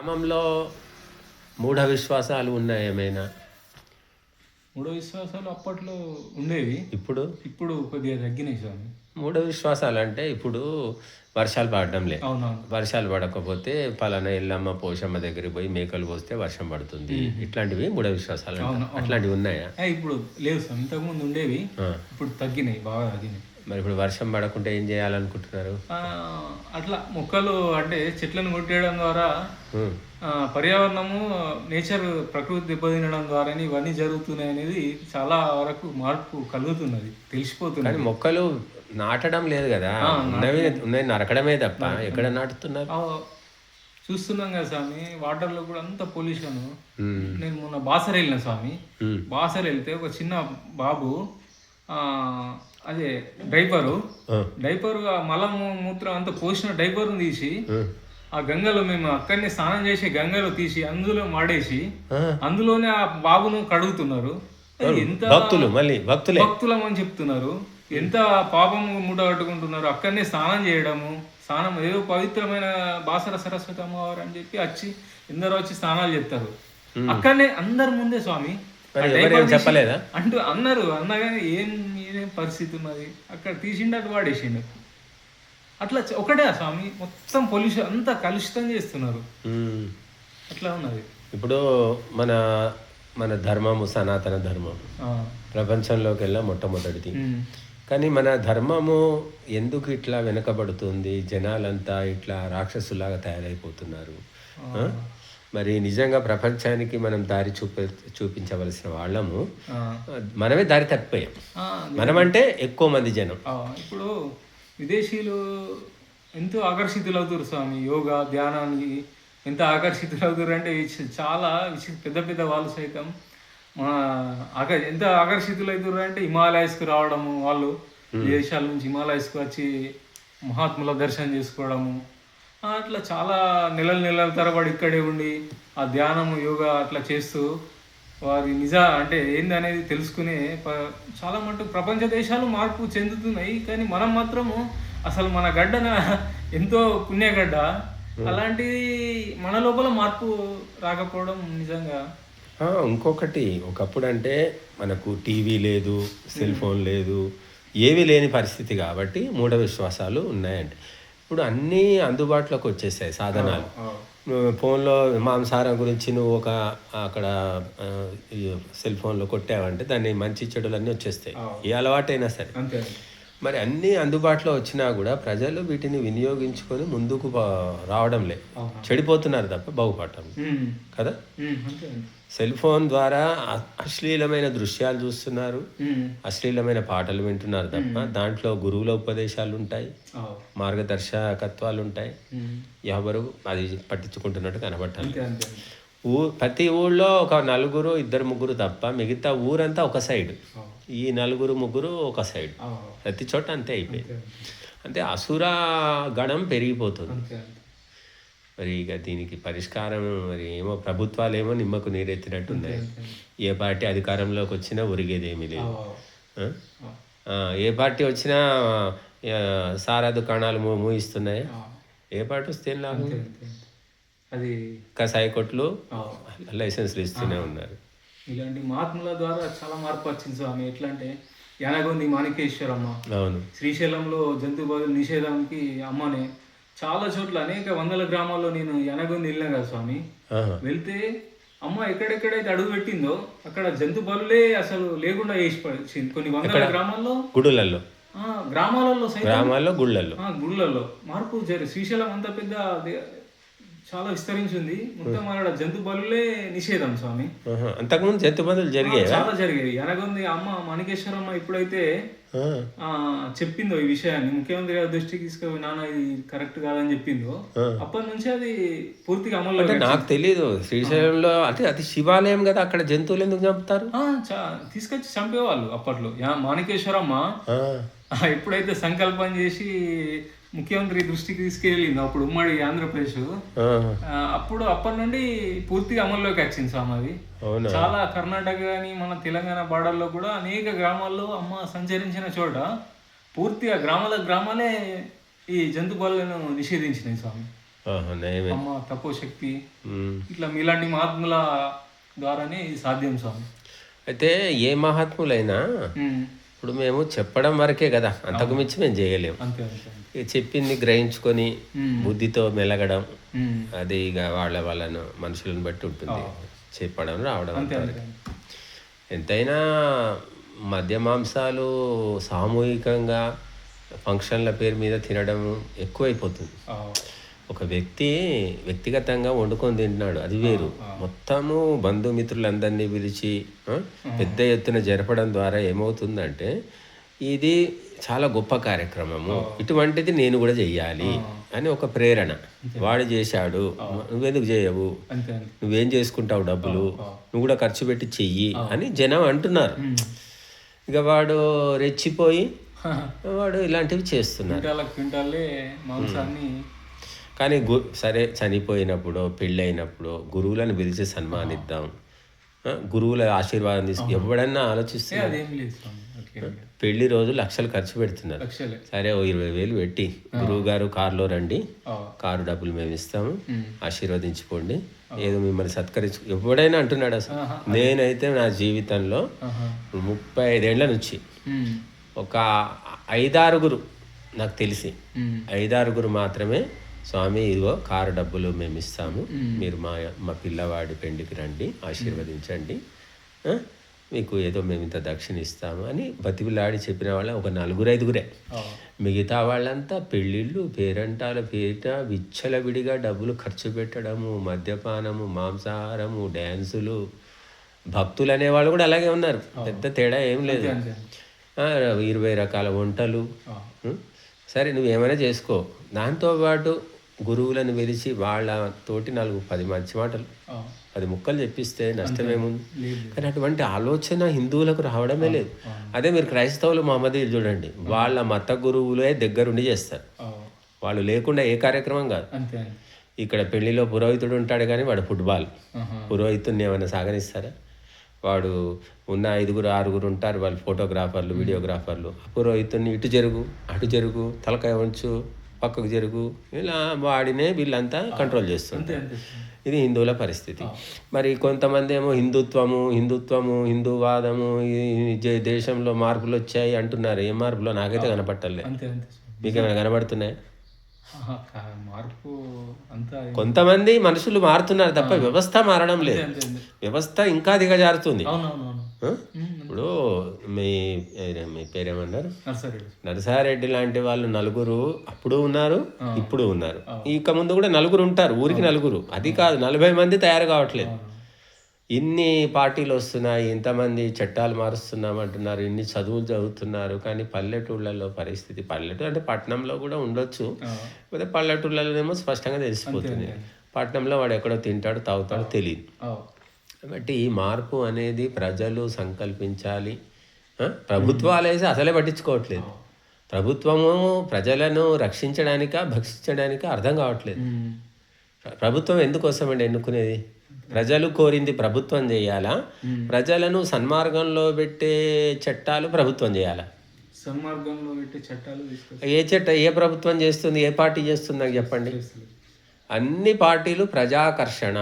గ్రామంలో మూఢ విశ్వాసాలు ఉన్నాయి ఏమైనా? మూఢ విశ్వాసాలు అప్పట్లో ఉండేవి. ఇప్పుడు ఇప్పుడు కొద్దిగా తగ్గినాయి స్వామి. మూఢ విశ్వాసాలు అంటే ఇప్పుడు వర్షాలు పడడం లే. అవునవును. వర్షాలు పడకపోతే పలానా ఎల్లమ్మ పోషమ్మ దగ్గరికి పోయి మేకలు పోస్తే వర్షం పడుతుంది, ఇట్లాంటివి మూఢ విశ్వాసాలు అంటారు. అవును, అవును. అట్లాంటివి ఉన్నాయా? ఇప్పుడు లేవు స్వామి. ఇంతకుముందు ఉండేవి, ఆ. ఇప్పుడు తగ్గినాయి, బాగా తగ్గినాయి. మరి ఇప్పుడు వర్షం పడకుంటే ఏం చేయాలనుకుంటున్నారు? అట్లా మొక్కలు అంటే చెట్లను కొట్టేయడం ద్వారా ఉమ్. పర్యావరణము, నేచర్, ప్రకృతి దెబ్బతినడం ద్వారా ఇవన్నీ జరుగుతున్నాయి అనేది చాలా వరకు మార్పు కలుగుతున్నది, తెలిసిపోతున్నది. కానీ మొక్కలు నాటడం లేదు కదా, ఉన్నాయి నరకడమే తప్ప ఎక్కడ నాటుతున్నారు? చూస్తున్నాం కదా స్వామి, వాటర్లో కూడా అంత పొల్యూషన్. ఉమ్. నేను మొన్న బాసర వెళ్ళిన స్వామి. ఉమ్. బాసర వెళ్తే ఒక చిన్న బాబు అదే డైపరు మలము మూత్రం అంత పోసిన డైపర్ను తీసి ఆ గంగలో, మేము అక్కడనే స్నానం చేసి గంగలో తీసి అందులో మాడేసి అందులోనే ఆ బాబును కడుగుతున్నారు. ఎంత భక్తులం అని చెప్తున్నారు. ఎంత పాపం మూట కట్టుకుంటున్నారు. అక్కడనే స్నానం చేయడము, స్నానం ఏదో పవిత్రమైన బాసర సరస్వతి అమ్మవారు అని చెప్పి వచ్చి ఎందరో వచ్చి స్నానాలు చేస్తారు అక్కడనే అందరి ముందే స్వామి. చెప్పలేదా అంటూ అన్నగానే ఏం పరిస్థితి ఉన్నది, అక్కడ తీసిండు అటు వాడేసిండు. అట్లా ఒకటే స్వామి, మొత్తం పొల్యూషన్ అంతా కలుషితం చేస్తున్నారు. అట్లా ఉన్నది. ఇప్పుడు మన మన ధర్మము సనాతన ధర్మం ప్రపంచంలోకి వెళ్ళా మొట్టమొదటిది. కానీ మన ధర్మము ఎందుకు ఇట్లా వెనకబడుతుంది? జనాలంతా ఇట్లా రాక్షసులాగా తయారైపోతున్నారు. మరి నిజంగా ప్రపంచానికి మనం దారి చూపించవలసిన వాళ్ళము మనమే దారి తప్పిపోయాం. మనమంటే ఎక్కువ మంది జనం. ఇప్పుడు విదేశీయులు ఎంతో ఆకర్షితులవుతారు స్వామి, యోగా ధ్యానానికి ఎంత ఆకర్షితులవుతారు అంటే చాలా పెద్ద పెద్ద వాళ్ళు సైతం ఎంత ఆకర్షితులవుతారు అంటే హిమాలయస్కి రావడము, వాళ్ళు దేశాల నుంచి హిమాలయస్కి వచ్చి మహాత్ముల దర్శనం చేసుకోవడము, అట్లా చాలా నెలల తరబడి ఇక్కడే ఉండి ఆ ధ్యానము యోగా అట్లా చేస్తూ వారి అంటే ఏంది అనేది తెలుసుకునే చాలా మటుకు ప్రపంచ దేశాలు మార్పు చెందుతున్నాయి. కానీ మనం మాత్రము అసలు మన గడ్డన ఎంతో పుణ్యగడ్డ, అలాంటిది మన లోపల మార్పు రాకపోవడం నిజంగా. ఇంకొకటి, ఒకప్పుడు అంటే మనకు టీవీ లేదు, సెల్ ఫోన్ లేదు, ఏవి లేని పరిస్థితి కాబట్టి మూఢ విశ్వాసాలు ఉన్నాయంటే ఇప్పుడు అన్నీ అందుబాటులోకి వచ్చేసాయి సాధనాలు. ఫోన్లో మాంసాహారం గురించి నువ్వు అక్కడ సెల్ ఫోన్లో కొట్టావంటే దాన్ని మంచి చెడులన్నీ వచ్చేస్తాయి, ఏ అలవాటైనా సరే. మరి అన్నీ అందుబాటులో వచ్చినా కూడా ప్రజలు వీటిని వినియోగించుకొని ముందుకు రావడం లేదు, చెడిపోతున్నారు తప్ప బాగుపడటం కదా. సెల్ ఫోన్ ద్వారా అశ్లీలమైన దృశ్యాలు చూస్తున్నారు, అశ్లీలమైన పాటలు వింటున్నారు తప్ప దాంట్లో గురువుల ఉపదేశాలు ఉంటాయి, మార్గదర్శకత్వాలు ఉంటాయి, ఎవరు అది పట్టించుకుంటున్నట్టు కనబట్టాలి. ప్రతి ఊళ్ళో ఒక నలుగురు ఇద్దరు ముగ్గురు తప్ప మిగతా ఊరంతా ఒక సైడ్, ఈ నలుగురు ముగ్గురు ఒక సైడ్, ప్రతి చోట అంతే అయిపోయింది. అంటే అసుర గణం పెరిగిపోతుంది. మరి ఇక దీనికి పరిష్కారం మరి ఏమో, ప్రభుత్వాలు ఏమో నిమ్మకు నీరెత్తినట్టున్నాయి. ఏ పార్టీ అధికారంలోకి వచ్చినా ఒరిగేదేమీ లేదు. ఏ పార్టీ వచ్చినా సారా దుకాణాలు మూయిస్తున్నాయి. ఏ పార్టీ వస్తే ఏం లాభం? అది కసాయి కొట్లు లైసెన్స్లు ఇస్తూనే ఉన్నారు. ఇలాంటి మహాత్ముల ద్వారా చాలా మార్పు వచ్చింది స్వామి. ఎట్లా అంటే యానగొంది మాణికేశ్వరమ్మ, అవును, శ్రీశైలంలో జంతు బదులు నిషేధానికి అమ్మనే చాలా చోట్ల అనేక వందల గ్రామాల్లో నేను యానగొంది వెళ్ళినా కదా స్వామి. వెళ్తే అమ్మ ఎక్కడెక్కడైతే అడుగు పెట్టిందో అక్కడ జంతు బలులే అసలు లేకుండా చేసి పడింది. కొన్ని వందల గ్రామాల్లో, గుడులలో, గ్రామాల్లో గుళ్ళల్లో మార్పు జరిగి శ్రీశైలం అంత పెద్ద చాలా విస్తరించింది. మొత్తం మన జంతు బలులే నిషేధం స్వామి. అంతకుముందు జంతు బలులు జరిగాయి, చాలా జరిగేది. అనగొంది అమ్మ మాణికేశ్వరమ్మ ఎప్పుడైతే చెప్పిందో ఈ విషయాన్ని, ముఖ్యమంత్రి గారి దృష్టికి తీసుకుని నాన్న ఇది కరెక్ట్ కాదని చెప్పిందో, అప్పటి నుంచి అది పూర్తిగా అమల్లో. నాకు తెలియదు శ్రీశైలంలో అంటే అది శివాలయం కదా, అక్కడ జంతువులు ఎందుకు చంపుతారు? తీసుకొచ్చి చంపేవాళ్ళు అప్పట్లో. మాణికేశ్వరమ్మ ఎప్పుడైతే సంకల్పం చేసి ముఖ్యమంత్రి దృష్టికి తీసుకెళ్ళింది అప్పుడు ఉమ్మడి ఆంధ్రప్రదేశ్, అప్పటి నుండి పూర్తిగా అమల్లోకి వచ్చింది స్వామి. అది చాలా కర్ణాటక కానీ మన తెలంగాణ బార్డర్లో కూడా అనేక గ్రామాల్లో అమ్మ సంచరించిన చోట పూర్తిగా గ్రామాలే ఈ జంతు బలులను నిషేధించినాయి స్వామి. ఆహా, నయమే. అమ్మ తపోశక్తి, ఉమ్. ఇట్లా మీలాంటి మహాత్ముల ద్వారానే ఇది సాధ్యం స్వామి. అయితే ఏ మహాత్ములైనా ఉమ్. ఇప్పుడు మేము చెప్పడం వరకే కదా, అంతకు మించి మేము చేయలేము. అంతే అంతే అంతే. ఇక చెప్పింది గ్రహించుకొని ఉమ్. బుద్ధితో మెలగడం, ఉమ్. అది ఇక వాళ్ళను మనుషులను బట్టి ఉంటుంది. చెప్పడం రావడం అంతే అంతవరకు. అంతే. ఎంతైనా మద్య మాంసాలు సామూహికంగా ఫంక్షన్ల పేరు మీద తినడం ఎక్కువైపోతుంది. ఆ. ఒక వ్యక్తి వ్యక్తిగతంగా వండుకొని తింటున్నాడు, అది వేరు. మొత్తము బంధుమిత్రులందరినీ పిలిచి పెద్ద ఎత్తున జరపడం ద్వారా ఏమవుతుందంటే ఇది చాలా గొప్ప కార్యక్రమము, ఇటువంటిది నేను కూడా చెయ్యాలి అని ఒక ప్రేరణ. వాడు చేశాడు, నువ్వెందుకు చేయవు, అంతే అంతే. నువ్వేం చేసుకుంటావు డబ్బులు, నువ్వు కూడా ఖర్చు పెట్టి చెయ్యి అని జనం అంటున్నారు. ఇక వాడు రెచ్చిపోయి వాడు ఇలాంటివి చేస్తున్నారు. క్వింటాలే మాంసాన్ని. కానీ సరే, చనిపోయినప్పుడు పెళ్ళైనప్పుడు గురువులను పిలిచి సన్మానిద్దాం, గురువుల ఆశీర్వాదం తీసుకు ఎవడన్నా ఆలోచిస్తే. అదేం లేదు స్వామి. పెళ్లి రోజు లక్షలు ఖర్చు పెడుతున్నారు. లక్షలే. సరే, ఓ 20,000 పెట్టి గురువు గారు కారులో రండి, కారు డబ్బులు మేము ఇస్తాము, ఆశీర్వదించుకోండి, ఏదో మిమ్మల్ని సత్కరించు, ఎవడైనా అంటున్నాడు. అసలు నేనైతే నా జీవితంలో 35 ఏళ్ల నుంచి ఒక 5-6 నాకు తెలిసి 5-6 మాత్రమే, స్వామి ఇదిగో కారు డబ్బులు మేము ఇస్తాము, మీరు మా పిల్లవాడి పెండికి రండి, ఆశీర్వదించండి, మీకు ఏదో మేము ఇంత దక్షిణ ఇస్తాము అని బతికిలాడి చెప్పిన వాళ్ళ ఒక 4-5. మిగతా వాళ్ళంతా పెళ్ళిళ్ళు, పేరంటాల పేరిట విచ్చలవిడిగా డబ్బులు ఖర్చు పెట్టడము, మద్యపానము, మాంసాహారము, డ్యాన్సులు. భక్తులు అనేవాళ్ళు కూడా అలాగే ఉన్నారు, పెద్ద తేడా ఏం లేదు. 20 రకాల వంటలు. సరే, నువ్వేమైనా చేసుకో, దాంతోపాటు గురువులను పిలిచి వాళ్ళతోటి 4-10 మంచి మాటలు, 10 ముక్కలు చెప్పిస్తే నష్టమేముంది. కానీ అటువంటి ఆలోచన హిందువులకు రావడమే లేదు. అదే మీరు క్రైస్తవులు, మహమ్మదీయులు చూడండి, వాళ్ళ మత గురువులే దగ్గరుండి చేస్తారు. వాళ్ళు లేకుండా ఏ కార్యక్రమం కాదు. ఇక్కడ పెళ్లిలో పురోహితుడు ఉంటాడు కానీ వాడు ఫుట్బాల్, పురోహితుడిని ఏమైనా సాగనిస్తారా? వాడు ఉన్న 5-6 ఉంటారు, వాళ్ళు ఫోటోగ్రాఫర్లు, వీడియోగ్రాఫర్లు. పురోహితుడిని ఇటు జరుగు, అటు జరుగు, తలకాయ వంచు, పక్కకు జరుగు, ఇలా వాడినే వీళ్ళంతా కంట్రోల్ చేస్తుంటారు. ఇది హిందువుల పరిస్థితి. మరి కొంతమంది ఏమో హిందుత్వము, హిందూవాదము, ఈ దేశంలో మార్పులు వచ్చాయి అంటున్నారు. ఏ మార్పులో నాకైతే కనపట్టలేదు. మీకేమైనా కనబడుతున్నాయి? మార్పు అంతా కొంతమంది మనుషులు మారుతున్నారు తప్ప వ్యవస్థ మారడం లేదు. వ్యవస్థ ఇంకా దిగజారుతుంది. ఇప్పుడు మీ పేరేమన్నారు, నరసారెడ్డి లాంటి వాళ్ళు 4 అప్పుడు ఉన్నారు, ఇప్పుడు ఉన్నారు, ఇక ముందు కూడా 4 ఉంటారు. ఊరికి 4, అది కాదు 40 మంది తయారు కావట్లేదు. ఇన్ని పార్టీలు వస్తున్నాయి, ఇంతమంది చట్టాలు మారుస్తున్నామంటున్నారు, ఇన్ని చదువులు చదువుతున్నారు, కానీ పల్లెటూళ్ళలో పరిస్థితి, పల్లెటూరు అంటే పట్టణంలో కూడా ఉండొచ్చు, లేకపోతే పల్లెటూళ్ళలోనేమో స్పష్టంగా తెలిసిపోతుంది. పట్టణంలో వాడు ఎక్కడో తింటాడు, తాగుతాడు, తెలియదు. కాబట్టి ఈ మార్పు అనేది ప్రజలు సంకల్పించాలి. ప్రభుత్వాలేసి అసలే పట్టించుకోవట్లేదు. ప్రభుత్వము ప్రజలను రక్షించడానిక, భక్షించడానిక అర్థం కావట్లేదు. ప్రభుత్వం ఎందుకోసమండి ఎన్నుకునేది? ప్రజలు కోరింది ప్రభుత్వం చేయాలా, ప్రజలను సన్మార్గంలో పెట్టే చట్టాలు ప్రభుత్వం చేయాలా? సన్మార్గంలో పెట్టే చట్టాలు ఏ ప్రభుత్వం చేస్తుంది, ఏ పార్టీ చేస్తుంది నాకు చెప్పండి. అన్ని పార్టీలు ప్రజాకర్షణ,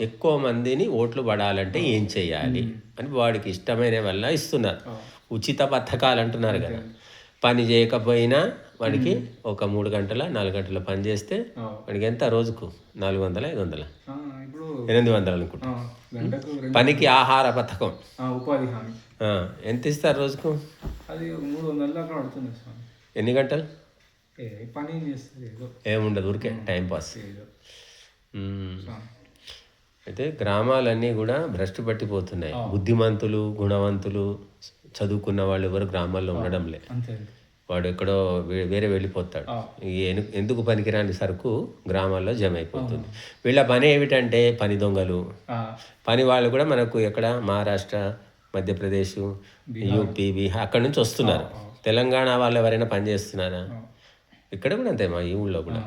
ఎక్కువ మందిని ఓట్లు పడాలంటే ఏం చేయాలి అని వాడికి ఇష్టమైన వల్ల ఇస్తున్నారు. ఉచిత పథకాలు అంటున్నారు కదా. పని చేయకపోయినా వాడికి ఒక 3 గంటల 4 గంటల పని చేస్తే వాడికి ఎంత రోజుకు 400, 500, 800 అనుకుంటా. పనికి ఆహార పథకం, ఉపాధి హామీ ఎంత ఇస్తారు రోజుకు? అది 300 దాకా పడుతుంది. ఎన్ని గంటలు పని చేస్తుంది? ఏముండదు, ఊరికే టైంపాస్. అయితే గ్రామాలన్నీ కూడా భ్రష్టు పట్టిపోతున్నాయి. బుద్ధిమంతులు, గుణవంతులు, చదువుకున్న వాళ్ళు ఎవరు గ్రామాల్లో ఉండడం లే. వాడు ఎక్కడో వేరే వెళ్ళిపోతాడు. ఎందుకు పనికిరాని సరుకు గ్రామాల్లో జమ అయిపోతుంది. వీళ్ళ పని ఏమిటంటే పని దొంగలు. పని వాళ్ళు కూడా మనకు ఎక్కడ మహారాష్ట్ర, మధ్యప్రదేశ్, యూపీ, బీహార్ అక్కడ నుంచి వస్తున్నారు. తెలంగాణ వాళ్ళు ఎవరైనా పని చేస్తున్నారా? ఇక్కడ కూడా అంతే, మా ఈ ఊళ్ళో కూడా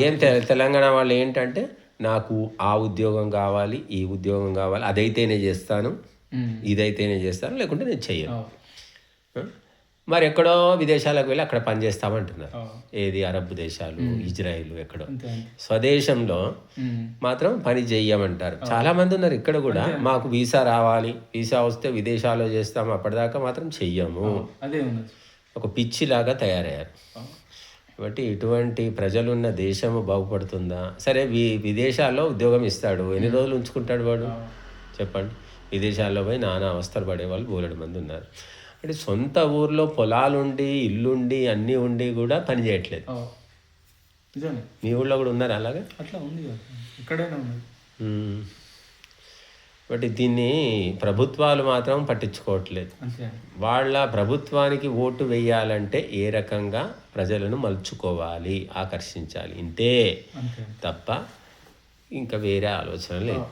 ఏం తెలంగాణ వాళ్ళు ఏంటంటే నాకు ఆ ఉద్యోగం కావాలి, ఈ ఉద్యోగం కావాలి, అదైతేనే చేస్తాను, ఇదైతేనే చేస్తాను, లేకుంటే నేను చెయ్యను. మరి ఎక్కడో విదేశాలకు వెళ్ళి అక్కడ పనిచేస్తామంటున్నారు. ఆ, ఏది అరబ్ దేశాలు, ఇజ్రాయిల్ ఎక్కడో. అంతే అంతే. స్వదేశంలో ఉమ్, మాత్రం పని చెయ్యమంటారు. చాలా మంది ఉన్నారు ఇక్కడ కూడా, మాకు వీసా రావాలి, వీసా వస్తే విదేశాల్లో చేస్తాము, అప్పటిదాకా మాత్రం చెయ్యము. అదే ఉన్నది. ఒక పిచ్చిలాగా తయారయ్యారు. ఆ, కాబట్టి ఇటువంటి ప్రజలున్న దేశము బాగుపడుతుందా? సరే, విదేశాల్లో ఉద్యోగం ఇస్తాడు, ఎన్ని రోజులు ఉంచుకుంటాడు వాడు చెప్పండి? విదేశాల్లో పోయి నానా అవస్థలు పడేవాళ్ళు బోలెడు మంది ఉన్నారు. అంటే సొంత ఊర్లో పొలాలుండి, ఇల్లుండి, అన్నీ ఉండి కూడా పని చేయట్లేదు. ఆ, నిజమే. మీ ఊళ్ళో కూడా ఉన్నారు అలాగే. అట్లా ఉంది కదా, ఎక్కడైనా ఉన్నది. మ్మ్. బట్ దీన్ని ప్రభుత్వాలు మాత్రం పట్టించుకోవట్లేదు. అంతే. వాళ్ళ ప్రభుత్వానికి ఓటు వేయాలంటే ఏ రకంగా ప్రజలను మలుచుకోవాలి, ఆకర్షించాలి, ఇంతే అంతే. తప్ప ఇంకా వేరే ఆలోచన లేదు.